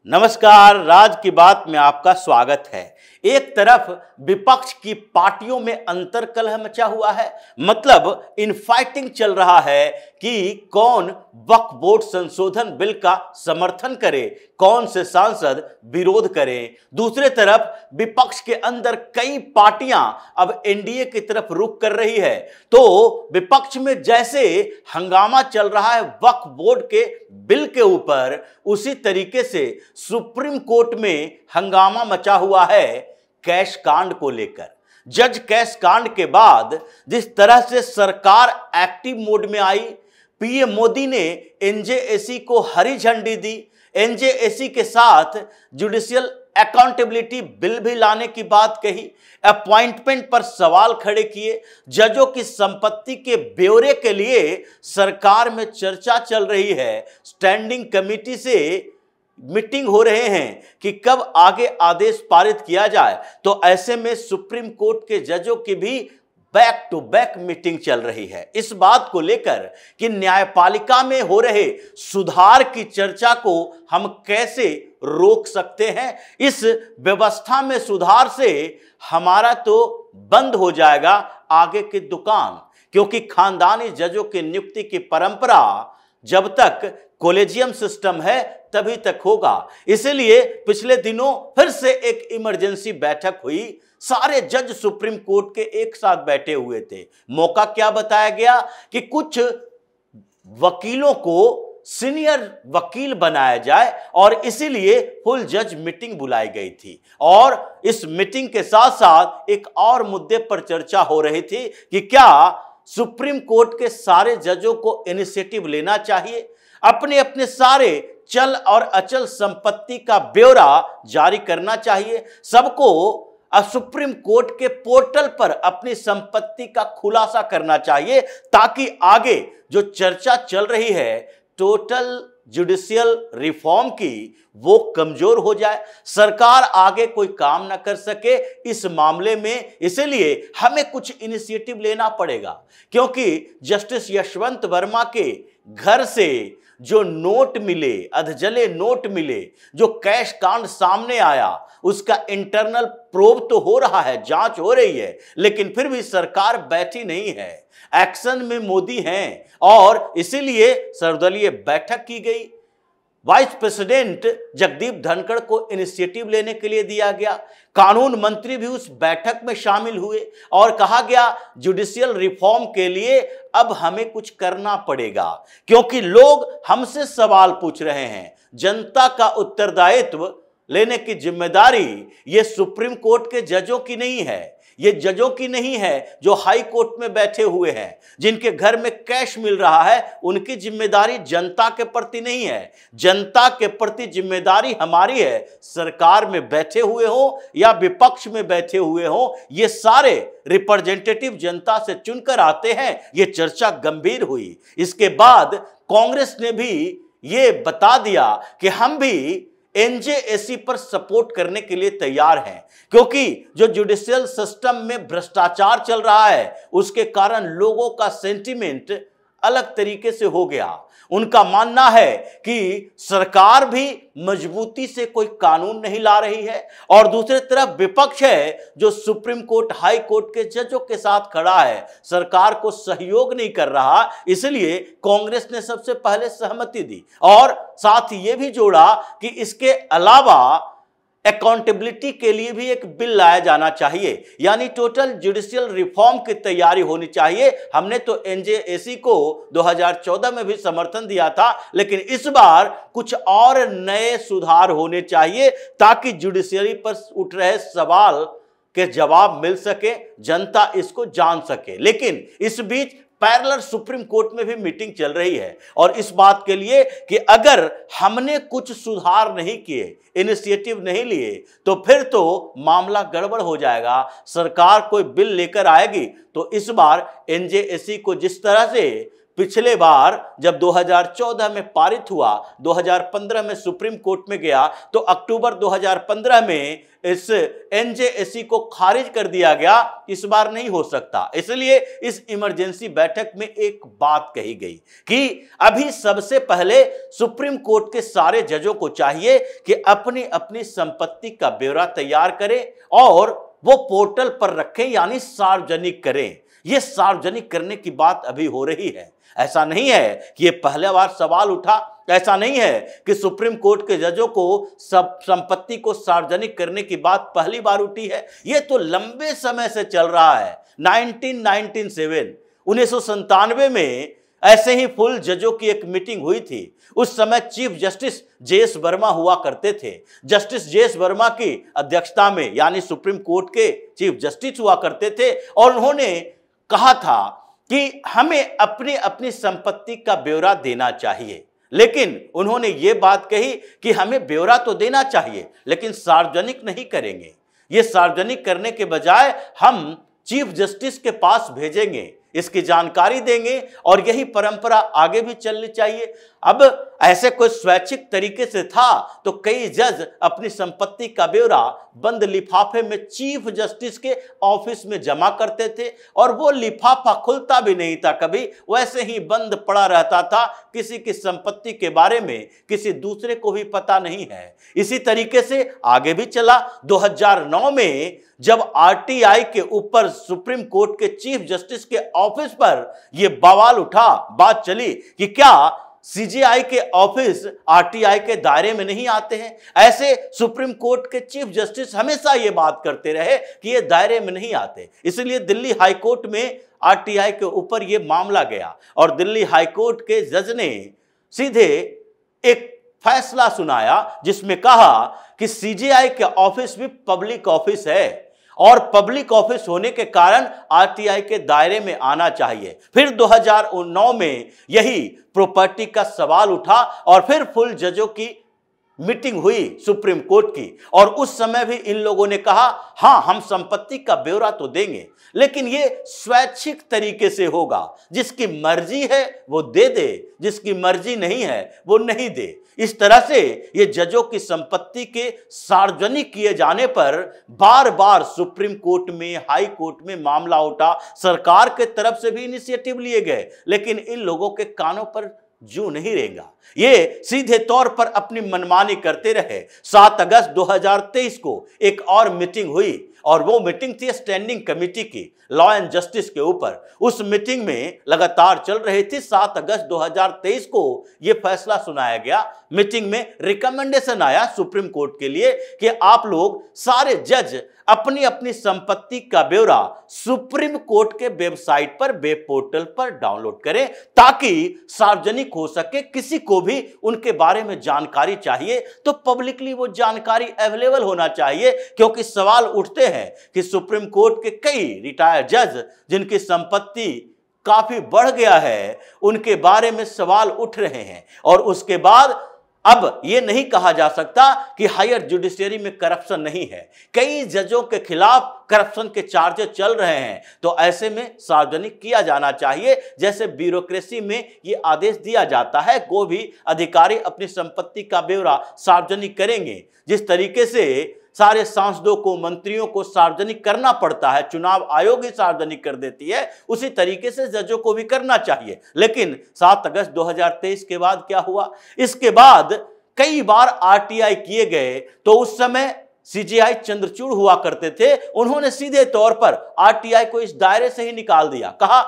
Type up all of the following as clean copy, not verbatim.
नमस्कार, राज की बात में आपका स्वागत है। एक तरफ विपक्ष की पार्टियों में अंतर्कलह मचा हुआ है, मतलब इनफाइटिंग चल रहा है कि कौन वक्फ बोर्ड संशोधन बिल का समर्थन करे, कौन से सांसद विरोध करें। दूसरे तरफ विपक्ष के अंदर कई पार्टियां अब एनडीए की तरफ रुख कर रही है। तो विपक्ष में जैसे हंगामा चल रहा है वक्फ बोर्ड के बिल के ऊपर, उसी तरीके से सुप्रीम कोर्ट में हंगामा मचा हुआ है कैश कांड को लेकर। जज कैश कांड के बाद जिस तरह से सरकार एक्टिव मोड में आई, पीएम मोदी ने एनजेएसी को हरी झंडी दी, एनजेएसी के साथ जुडिशियल अकाउंटेबिलिटी बिल भी लाने की बात कही, अपॉइंटमेंट पर सवाल खड़े किए, जजों की संपत्ति के ब्यौरे के लिए सरकार में चर्चा चल रही है, स्टैंडिंग कमेटी से मीटिंग हो रहे हैं कि कब आगे आदेश पारित किया जाए। तो ऐसे में सुप्रीम कोर्ट के जजों की भी बैक टू बैक मीटिंग चल रही है इस बात को लेकर कि न्यायपालिका में हो रहे सुधार की चर्चा को हम कैसे रोक सकते हैं। इस व्यवस्था में सुधार से हमारा तो बंद हो जाएगा आगे की दुकान, क्योंकि खानदानी जजों की नियुक्ति की परंपरा जब तक कॉलेजियम सिस्टम है तभी तक होगा। इसलिए पिछले दिनों फिर से एक इमरजेंसी बैठक हुई, सारे जज सुप्रीम कोर्ट के एक साथ बैठे हुए थे। मौका क्या बताया गया कि कुछ वकीलों को सीनियर वकील बनाया जाए और इसीलिए फुल जज मीटिंग बुलाई गई थी। और इस मीटिंग के साथ साथ एक और मुद्दे पर चर्चा हो रही थी कि क्या सुप्रीम कोर्ट के सारे जजों को इनिशिएटिव लेना चाहिए, अपने अपने सारे चल और अचल संपत्ति का ब्यौरा जारी करना चाहिए, सबको सुप्रीम कोर्ट के पोर्टल पर अपनी संपत्ति का खुलासा करना चाहिए, ताकि आगे जो चर्चा चल रही है टोटल जुडिशियल रिफॉर्म की, वो कमजोर हो जाए, सरकार आगे कोई काम ना कर सके इस मामले में। इसलिए हमें कुछ इनिशिएटिव लेना पड़ेगा, क्योंकि जस्टिस यशवंत वर्मा के घर से जो नोट मिले, अधजले नोट मिले, जो कैश कांड सामने आया, उसका इंटरनल प्रोब तो हो रहा है, जांच हो रही है, लेकिन फिर भी सरकार बैठी नहीं है, एक्शन में मोदी हैं और इसीलिए सर्वदलीय बैठक की गई। वाइस प्रेसिडेंट जगदीप धनखड़ को इनिशिएटिव लेने के लिए दिया गया, कानून मंत्री भी उस बैठक में शामिल हुए और कहा गया जुडिशियल रिफॉर्म के लिए अब हमें कुछ करना पड़ेगा, क्योंकि लोग हमसे सवाल पूछ रहे हैं। जनता का उत्तरदायित्व लेने की जिम्मेदारी ये सुप्रीम कोर्ट के जजों की नहीं है, ये जजों की नहीं है जो हाई कोर्ट में बैठे हुए हैं, जिनके घर में कैश मिल रहा है, उनकी जिम्मेदारी जनता के प्रति नहीं है। जनता के प्रति जिम्मेदारी हमारी है, सरकार में बैठे हुए हो या विपक्ष में बैठे हुए हो, ये सारे रिप्रेजेंटेटिव जनता से चुनकर आते हैं। ये चर्चा गंभीर हुई। इसके बाद कांग्रेस ने भी ये बता दिया कि हम भी एनजेएसी पर सपोर्ट करने के लिए तैयार हैं, क्योंकि जो जुडिशियल सिस्टम में भ्रष्टाचार चल रहा है उसके कारण लोगों का सेंटीमेंट अलग तरीके से हो गया। उनका मानना है कि सरकार भी मजबूती से कोई कानून नहीं ला रही है और दूसरी तरफ विपक्ष है जो सुप्रीम कोर्ट, हाई कोर्ट के जजों के साथ खड़ा है, सरकार को सहयोग नहीं कर रहा। इसलिए कांग्रेस ने सबसे पहले सहमति दी और साथ ही ये भी जोड़ा कि इसके अलावा अकाउंटेबिलिटी के लिए भी एक बिल लाया जाना चाहिए, यानी टोटल जुडिशियल रिफॉर्म की तैयारी होनी चाहिए। हमने तो एनजेएसी को 2014 में भी समर्थन दिया था, लेकिन इस बार कुछ और नए सुधार होने चाहिए ताकि जुडिशियरी पर उठ रहे सवाल के जवाब मिल सके, जनता इसको जान सके। लेकिन इस बीच पैरेलल सुप्रीम कोर्ट में भी मीटिंग चल रही है और इस बात के लिए कि अगर हमने कुछ सुधार नहीं किए, इनिशिएटिव नहीं लिए, तो फिर तो मामला गड़बड़ हो जाएगा। सरकार कोई बिल लेकर आएगी तो इस बार एनजेएसी को जिस तरह से पिछले बार जब 2014 में पारित हुआ, 2015 में सुप्रीम कोर्ट में गया, तो अक्टूबर 2015 में इस एनजेएसी को खारिज कर दिया गया। इस बार नहीं हो सकता। इसलिए इस इमरजेंसी बैठक में एक बात कही गई कि अभी सबसे पहले सुप्रीम कोर्ट के सारे जजों को चाहिए कि अपनी अपनी संपत्ति का ब्यौरा तैयार करें और वो पोर्टल पर रखें, यानी सार्वजनिक करें। ये सार्वजनिक करने की बात अभी हो रही है। ऐसा नहीं है कि ये पहले बार सवाल उठा, ऐसा नहीं है कि सुप्रीम कोर्ट के जजों को सब संपत्ति को सार्वजनिक करने की बात पहली बार उठी है। ये तो लंबे समय से चल रहा है। 1997 में ऐसे ही फुल जजों की एक मीटिंग हुई थी। उस समय चीफ जस्टिस जेएस वर्मा हुआ करते थे। जस्टिस जेएस वर्मा की अध्यक्षता में, यानी सुप्रीम कोर्ट के चीफ जस्टिस हुआ करते थे, और उन्होंने कहा था कि हमें अपनी अपनी संपत्ति का ब्यौरा देना चाहिए। लेकिन उन्होंने ये बात कही कि हमें ब्यौरा तो देना चाहिए, लेकिन सार्वजनिक नहीं करेंगे। ये सार्वजनिक करने के बजाय हम चीफ जस्टिस के पास भेजेंगे, इसकी जानकारी देंगे, और यही परंपरा आगे भी चलनी चाहिए। अब ऐसे कोई स्वैच्छिक तरीके से था तो कई जज अपनी संपत्ति का ब्यौरा बंद लिफाफे में चीफ जस्टिस के ऑफिस में जमा करते थे, और वो लिफाफा खुलता भी नहीं था कभी, वैसे ही बंद पड़ा रहता था। किसी की संपत्ति के बारे में किसी दूसरे को भी पता नहीं है। इसी तरीके से आगे भी चला। 2009 में जब आरटीआई के ऊपर सुप्रीम कोर्ट के चीफ जस्टिस के ऑफिस पर यह बवाल उठा, बात चली कि क्या सीजेआई के ऑफिस आरटीआई के दायरे में नहीं आते हैं। ऐसे सुप्रीम कोर्ट के चीफ जस्टिस हमेशा ये बात करते रहे कि ये दायरे में नहीं आते। इसलिए दिल्ली हाई कोर्ट में आरटीआई के ऊपर ये मामला गया, और दिल्ली हाई कोर्ट के जज ने सीधे एक फैसला सुनाया जिसमें कहा कि सीजेआई के ऑफिस भी पब्लिक ऑफिस है, और पब्लिक ऑफिस होने के कारण आरटीआई के दायरे में आना चाहिए। फिर 2009 में यही प्रॉपर्टी का सवाल उठा, और फिर फुल जजों की मीटिंग हुई सुप्रीम कोर्ट की, और उस समय भी इन लोगों ने कहा हां हम संपत्ति का ब्यौरा तो देंगे, लेकिन ये स्वैच्छिक तरीके से होगा। जिसकी मर्जी है वो दे दे, जिसकी मर्जी नहीं है वो नहीं दे। इस तरह से ये जजों की संपत्ति के सार्वजनिक किए जाने पर बार बार सुप्रीम कोर्ट में, हाई कोर्ट में मामला उठा। सरकार के तरफ से भी इनिशिएटिव लिए गए, लेकिन इन लोगों के कानों पर जू नहीं रहेगा। ये सीधे तौर पर अपनी मनमानी करते रहे। 7 अगस्त 2023 को एक और मीटिंग हुई, और वो मीटिंग थी स्टैंडिंग कमेटी की लॉ एंड जस्टिस के ऊपर। उस मीटिंग में लगातार चल रही थी। 7 अगस्त 2023 को यह फैसला सुनाया गया। मीटिंग में रिकमेंडेशन आया सुप्रीम कोर्ट के लिए कि आप लोग सारे जज अपनी अपनी संपत्ति का ब्यौरा सुप्रीम कोर्ट के वेबसाइट पर, वेब पोर्टल पर डाउनलोड करें, ताकि सार्वजनिक हो सके। किसी को भी उनके बारे में जानकारी चाहिए तो पब्लिकली वो जानकारी अवेलेबल होना चाहिए, क्योंकि सवाल उठते हैं कि सुप्रीम कोर्ट के कई रिटायर्ड जज जिनकी संपत्ति काफी बढ़ गया है, उनके बारे में सवाल उठ रहे हैं। और उसके बाद अब यह नहीं कहा जा सकता कि हायर जुडिशरी में करप्शन नहीं है। कई जजों के खिलाफ करप्शन के चार्जेस चल रहे हैं, तो ऐसे में सार्वजनिक किया जाना चाहिए। जैसे ब्यूरोक्रेसी में ये आदेश दिया जाता है, कोई भी अधिकारी अपनी संपत्ति का ब्यौरा सार्वजनिक करेंगे। जिस तरीके से सारे सांसदों को, मंत्रियों को सार्वजनिक करना पड़ता है, चुनाव आयोग ही सार्वजनिक कर देती है, उसी तरीके से जजों को भी करना चाहिए। लेकिन 7 अगस्त 2023 के बाद क्या हुआ? इसके बाद कई बार आरटीआई किए गए, तो उस समय सीजेआई चंद्रचूड़ हुआ करते थे। उन्होंने सीधे तौर पर आरटीआई को इस दायरे से ही निकाल दिया। कहा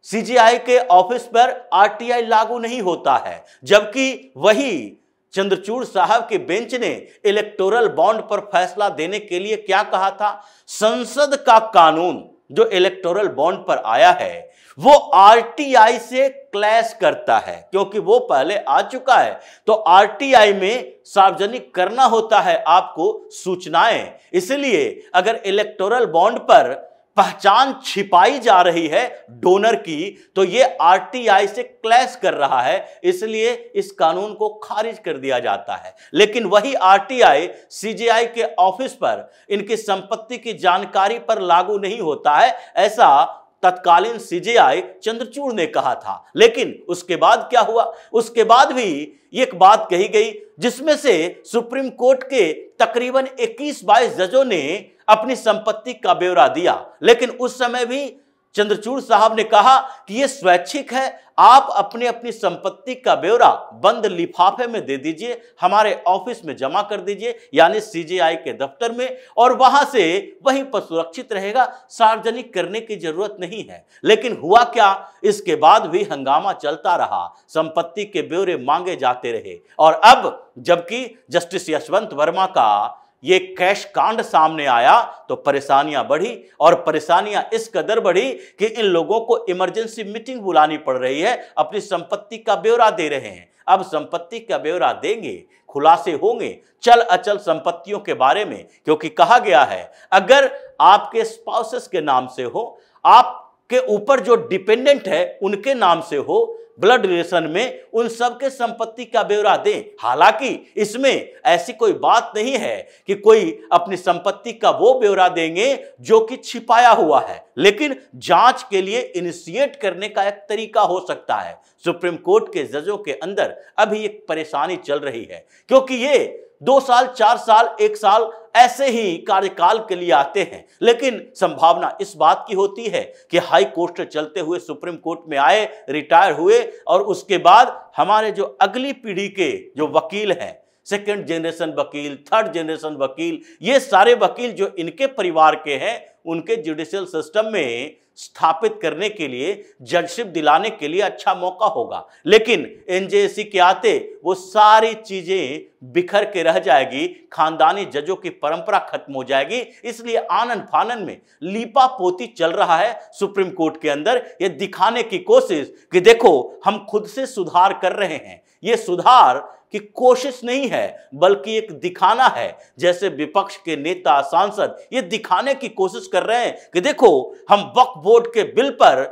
सीजेआई के ऑफिस पर आरटीआई लागू नहीं होता है, जबकि वही चंद्रचूड़ साहब के बेंच ने इलेक्टोरल बॉन्ड पर फैसला देने के लिए क्या कहा था? संसद का कानून जो इलेक्टोरल बॉन्ड पर आया है वो आरटीआई से क्लैश करता है, क्योंकि वो पहले आ चुका है। तो आरटीआई में सार्वजनिक करना होता है आपको सूचनाएं। इसलिए अगर इलेक्टोरल बॉन्ड पर पहचान छिपाई जा रही है डोनर की, तो ये आरटीआई से क्लैश कर रहा है, इसलिए इस कानून को खारिज कर दिया जाता है। लेकिन वही आरटीआई सीजेआई के ऑफिस पर इनकी संपत्ति की जानकारी पर लागू नहीं होता है, ऐसा तत्कालीन सीजेआई चंद्रचूड़ ने कहा था। लेकिन उसके बाद क्या हुआ? उसके बाद भी एक बात कही गई जिसमें से सुप्रीम कोर्ट के तकरीबन 21-22 जजों ने अपनी संपत्ति का ब्यौरा दिया, लेकिन उस समय भी चंद्रचूड़ साहब ने कहा कि यह स्वैच्छिक है, आप अपनी संपत्ति का ब्यौरा बंद लिफाफे में दे दीजिए, हमारे ऑफिस में जमा कर दीजिए, यानी सीजेआई के दफ्तर में, और वहां से वहीं पर सुरक्षित रहेगा, सार्वजनिक करने की जरूरत नहीं है। लेकिन हुआ क्या? इसके बाद भी हंगामा चलता रहा, संपत्ति के ब्यौरे मांगे जाते रहे, और अब जबकि जस्टिस यशवंत वर्मा का ये कैश कांड सामने आया तो परेशानियां बढ़ी, और परेशानियां इस कदर बढ़ी कि इन लोगों को इमरजेंसी मीटिंग बुलानी पड़ रही है, अपनी संपत्ति का ब्यौरा दे रहे हैं। अब संपत्ति का ब्यौरा देंगे, खुलासे होंगे चल अचल संपत्तियों के बारे में, क्योंकि कहा गया है अगर आपके स्पाउसेस के नाम से हो, आपके ऊपर जो डिपेंडेंट है उनके नाम से हो, ब्लड रिलेशन में, उन सब के संपत्ति का ब्यौरा दें। हालांकि इसमें ऐसी कोई बात नहीं है कि कोई अपनी संपत्ति का वो ब्यौरा देंगे जो कि छिपाया हुआ है, लेकिन जांच के लिए इनिशिएट करने का एक तरीका हो सकता है। सुप्रीम कोर्ट के जजों के अंदर अभी एक परेशानी चल रही है, क्योंकि ये 2 साल, 4 साल, 1 साल ऐसे ही कार्यकाल के लिए आते हैं, लेकिन संभावना इस बात की होती है कि हाई कोर्ट से चलते हुए सुप्रीम कोर्ट में आए, रिटायर हुए, और उसके बाद हमारे जो अगली पीढ़ी के जो वकील हैं, सेकंड जनरेशन वकील, थर्ड जनरेशन वकील, ये सारे वकील जो इनके परिवार के हैं, उनके जुडिशियल सिस्टम में स्थापित करने के लिए, जजशिप दिलाने के लिए अच्छा मौका होगा। लेकिन एनजेएसी के आते वो सारी चीजें बिखर के रह जाएगी, खानदानी जजों की परंपरा खत्म हो जाएगी। इसलिए आनन फानन में लीपा पोती चल रहा है सुप्रीम कोर्ट के अंदर, ये दिखाने की कोशिश कि देखो हम खुद से सुधार कर रहे हैं। ये सुधार की कोशिश नहीं है, बल्कि एक दिखाना है, जैसे विपक्ष के नेता, सांसद ये दिखाने की कोशिश कर रहे हैं कि देखो हम वक्फ बोर्ड के बिल पर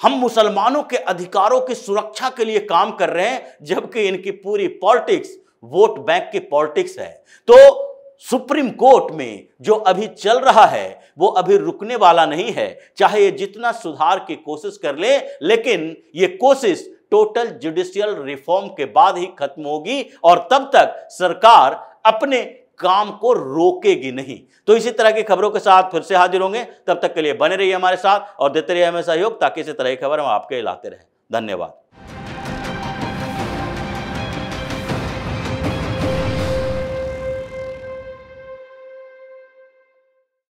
हम मुसलमानों के अधिकारों की सुरक्षा के लिए काम कर रहे हैं, जबकि इनकी पूरी पॉलिटिक्स वोट बैंक की पॉलिटिक्स है। तो सुप्रीम कोर्ट में जो अभी चल रहा है वो अभी रुकने वाला नहीं है, चाहे ये जितना सुधार की कोशिश कर ले, लेकिन ये कोशिश टोटल जुडिशियल रिफॉर्म के बाद ही खत्म होगी, और तब तक सरकार अपने काम को रोकेगी नहीं। तो इसी तरह की खबरों के साथ फिर से हाजिर होंगे, तब तक के लिए बने रहिए हमारे साथ और देते रहिए हमें सहयोग, ताकि इसी तरह की खबर हम आपके लाते रहें। धन्यवाद।